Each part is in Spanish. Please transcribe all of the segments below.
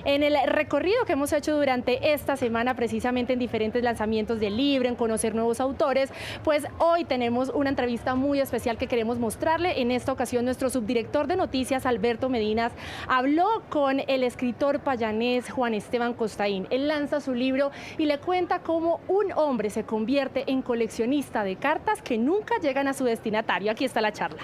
En el recorrido que hemos hecho durante esta semana, precisamente en diferentes lanzamientos del libro, en conocer nuevos autores, pues hoy tenemos una entrevista muy especial que queremos mostrarle. En esta ocasión, nuestro subdirector de noticias, Alberto Medinas, habló con el escritor payanés Juan Esteban Costaín. Él lanza su libro y le cuenta cómo un hombre se convierte en coleccionista de cartas que nunca llegan a su destinatario. Aquí está la charla.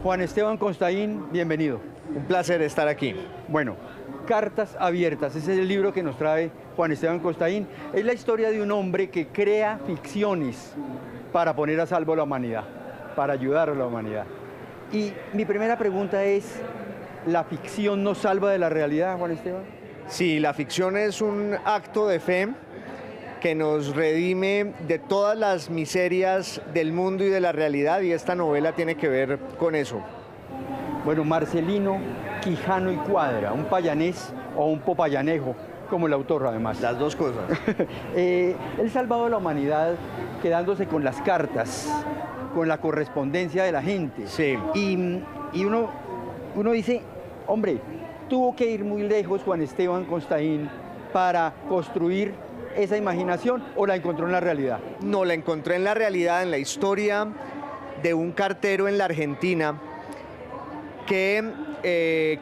Juan Esteban Costaín, bienvenido. Un placer estar aquí. Bueno, Cartas Abiertas, ese es el libro que nos trae Juan Esteban Costaín. Es la historia de un hombre que crea ficciones para poner a salvo a la humanidad, para ayudar a la humanidad. Y mi primera pregunta es, ¿la ficción nos salva de la realidad, Juan Esteban? Sí, la ficción es un acto de fe que nos redime de todas las miserias del mundo y de la realidad, y esta novela tiene que ver con eso. Bueno, Marcelino Quijano y Cuadra, un payanés o un popayanejo, como el autor además. Las dos cosas. Él salvado a la humanidad quedándose con las cartas, con la correspondencia de la gente. Sí. Y uno dice, hombre, tuvo que ir muy lejos Juan Esteban Costaín para construir esa imaginación, ¿o la encontró en la realidad? No, la encontré en la realidad, en la historia de un cartero en la Argentina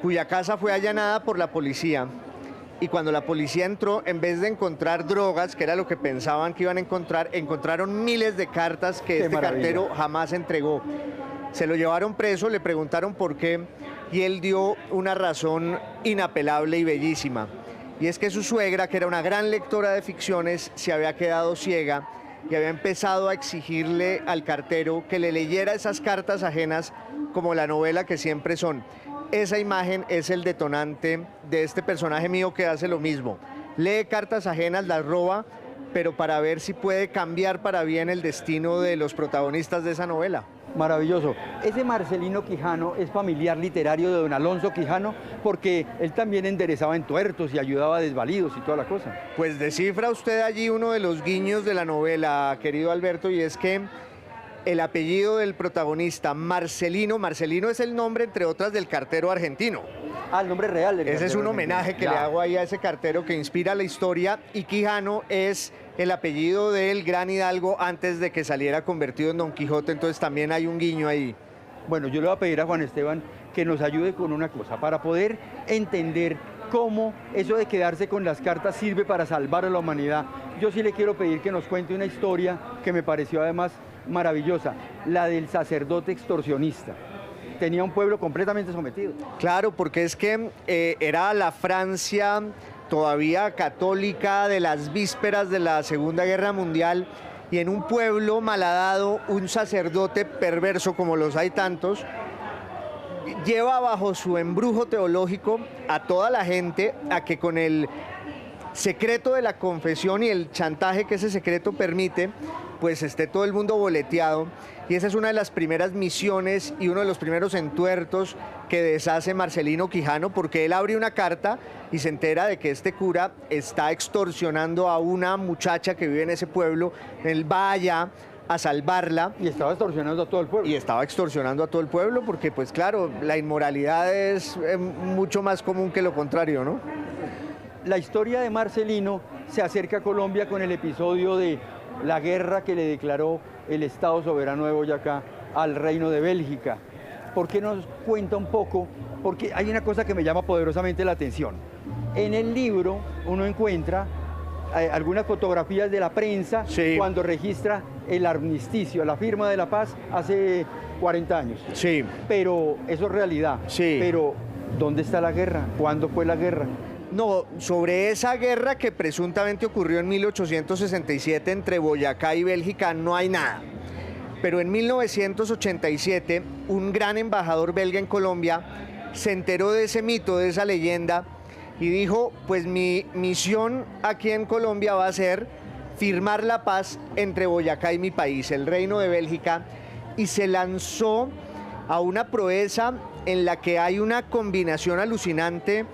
cuya casa fue allanada por la policía, y cuando la policía entró, en vez de encontrar drogas, que era lo que pensaban que iban a encontrar, encontraron miles de cartas que este cartero jamás entregó. Se lo llevaron preso, le preguntaron por qué, y él dio una razón inapelable y bellísima. Y es que su suegra, que era una gran lectora de ficciones, se había quedado ciega y había empezado a exigirle al cartero que le leyera esas cartas ajenas como la novela que siempre son. Esa imagen es el detonante de este personaje mío que hace lo mismo. Lee cartas ajenas, las roba, pero para ver si puede cambiar para bien el destino de los protagonistas de esa novela. Maravilloso. Ese Marcelino Quijano es familiar literario de don Alonso Quijano, porque él también enderezaba entuertos y ayudaba a desvalidos y toda la cosa. Pues descifra usted allí uno de los guiños de la novela, querido Alberto, y es que el apellido del protagonista, Marcelino es el nombre, entre otras, del cartero argentino. Ah, el nombre real del cartero. Ese es un homenaje que le hago ahí a ese cartero que inspira la historia, y Quijano es el apellido del gran hidalgo antes de que saliera convertido en Don Quijote, entonces también hay un guiño ahí. Bueno, yo le voy a pedir a Juan Esteban que nos ayude con una cosa, para poder entender cómo eso de quedarse con las cartas sirve para salvar a la humanidad. Yo sí le quiero pedir que nos cuente una historia que me pareció además maravillosa, la del sacerdote extorsionista. Tenía un pueblo completamente sometido. Claro, porque es que era la Francia todavía católica de las vísperas de la Segunda Guerra Mundial, y en un pueblo malhadado, un sacerdote perverso, como los hay tantos, lleva bajo su embrujo teológico a toda la gente a que con el secreto de la confesión y el chantaje que ese secreto permite, pues esté todo el mundo boleteado. Y esa es una de las primeras misiones y uno de los primeros entuertos que deshace Marcelino Quijano, porque él abre una carta y se entera de que este cura está extorsionando a una muchacha que vive en ese pueblo. Él va allá a salvarla. Y estaba extorsionando a todo el pueblo. Y estaba extorsionando a todo el pueblo porque, pues claro, la inmoralidad es mucho más común que lo contrario, ¿no? La historia de Marcelino se acerca a Colombia con el episodio de la guerra que le declaró el Estado Soberano de Boyacá al Reino de Bélgica. ¿Por qué nos cuenta un poco? Porque hay una cosa que me llama poderosamente la atención. En el libro uno encuentra algunas fotografías de la prensa, sí, cuando registra el armisticio, la firma de la paz hace 40 años. Sí. Pero eso es realidad. Sí. Pero ¿dónde está la guerra? ¿Cuándo fue la guerra? No, sobre esa guerra que presuntamente ocurrió en 1867 entre Boyacá y Bélgica no hay nada. Pero en 1987 un gran embajador belga en Colombia se enteró de ese mito, de esa leyenda, y dijo, pues mi misión aquí en Colombia va a ser firmar la paz entre Boyacá y mi país, el Reino de Bélgica, y se lanzó a una proeza en la que hay una combinación alucinante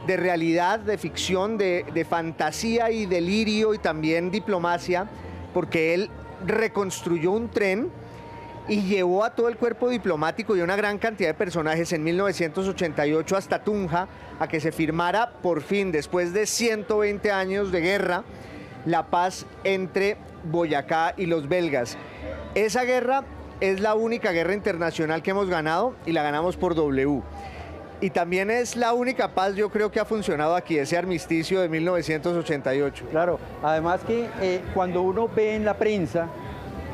de realidad, de ficción, de fantasía y delirio y también diplomacia, porque él reconstruyó un tren y llevó a todo el cuerpo diplomático y a una gran cantidad de personajes en 1988 hasta Tunja a que se firmara por fin, después de 120 años de guerra, la paz entre Boyacá y los belgas. Esa guerra es la única guerra internacional que hemos ganado y la ganamos por W. Y también es la única paz, yo creo, que ha funcionado aquí, ese armisticio de 1988. Claro, además que cuando uno ve en la prensa,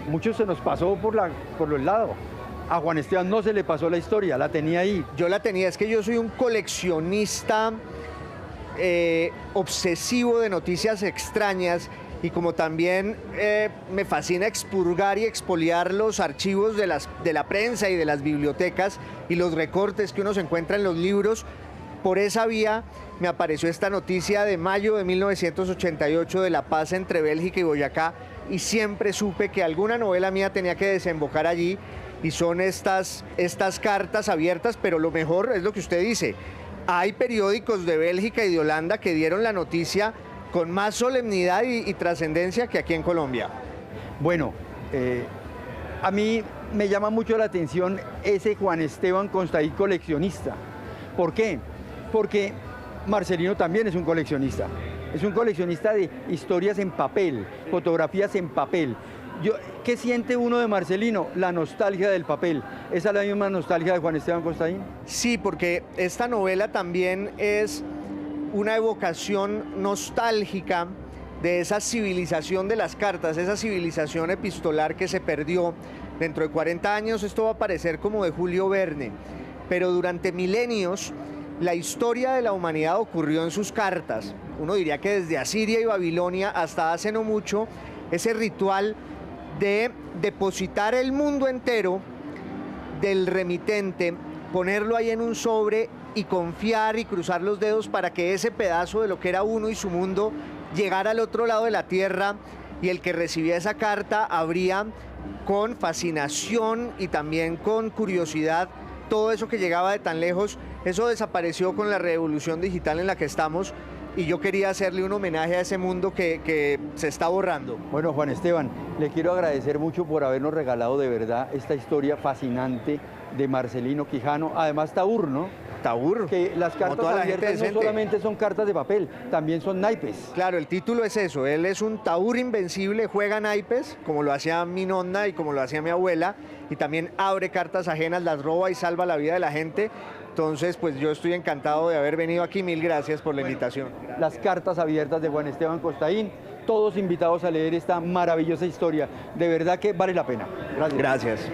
mucho se nos pasó por los lados. A Juan Esteban no se le pasó la historia, la tenía ahí. Yo la tenía, es que yo soy un coleccionista obsesivo de noticias extrañas y como también me fascina expurgar y expoliar los archivos de la prensa y de las bibliotecas y los recortes que uno se encuentra en los libros, por esa vía me apareció esta noticia de mayo de 1988 de la paz entre Bélgica y Boyacá y siempre supe que alguna novela mía tenía que desembocar allí y son estas cartas abiertas, pero lo mejor es lo que usted dice, hay periódicos de Bélgica y de Holanda que dieron la noticia con más solemnidad y trascendencia que aquí en Colombia. Bueno, a mí me llama mucho la atención ese Juan Esteban Constaín coleccionista. ¿Por qué? Porque Marcelino también es un coleccionista. Es un coleccionista de historias en papel, fotografías en papel. ¿Qué siente uno de Marcelino? La nostalgia del papel. ¿Esa es la misma nostalgia de Juan Esteban Constaín? Sí, porque esta novela también es una evocación nostálgica de esa civilización de las cartas, esa civilización epistolar que se perdió. Dentro de 40 años esto va a parecer como de Julio Verne, pero durante milenios la historia de la humanidad ocurrió en sus cartas. Uno diría que desde Asiria y Babilonia hasta hace no mucho, ese ritual de depositar el mundo entero del remitente, ponerlo ahí en un sobre y confiar y cruzar los dedos para que ese pedazo de lo que era uno y su mundo llegara al otro lado de la tierra y el que recibía esa carta abría con fascinación y también con curiosidad todo eso que llegaba de tan lejos. Eso desapareció con la revolución digital en la que estamos y yo quería hacerle un homenaje a ese mundo que se está borrando. Bueno, Juan Esteban, le quiero agradecer mucho por habernos regalado de verdad esta historia fascinante de Marcelino Quijano, además Taur, ¿no? Taur. Que las cartas abiertas no solamente son cartas de papel, también son naipes. Claro, el título es eso, él es un Taur invencible, juega naipes, como lo hacía mi nonna y como lo hacía mi abuela, y también abre cartas ajenas, las roba y salva la vida de la gente. Entonces, pues yo estoy encantado de haber venido aquí, mil gracias por la invitación. Las cartas abiertas de Juan Esteban Constaín, todos invitados a leer esta maravillosa historia, de verdad que vale la pena. Gracias.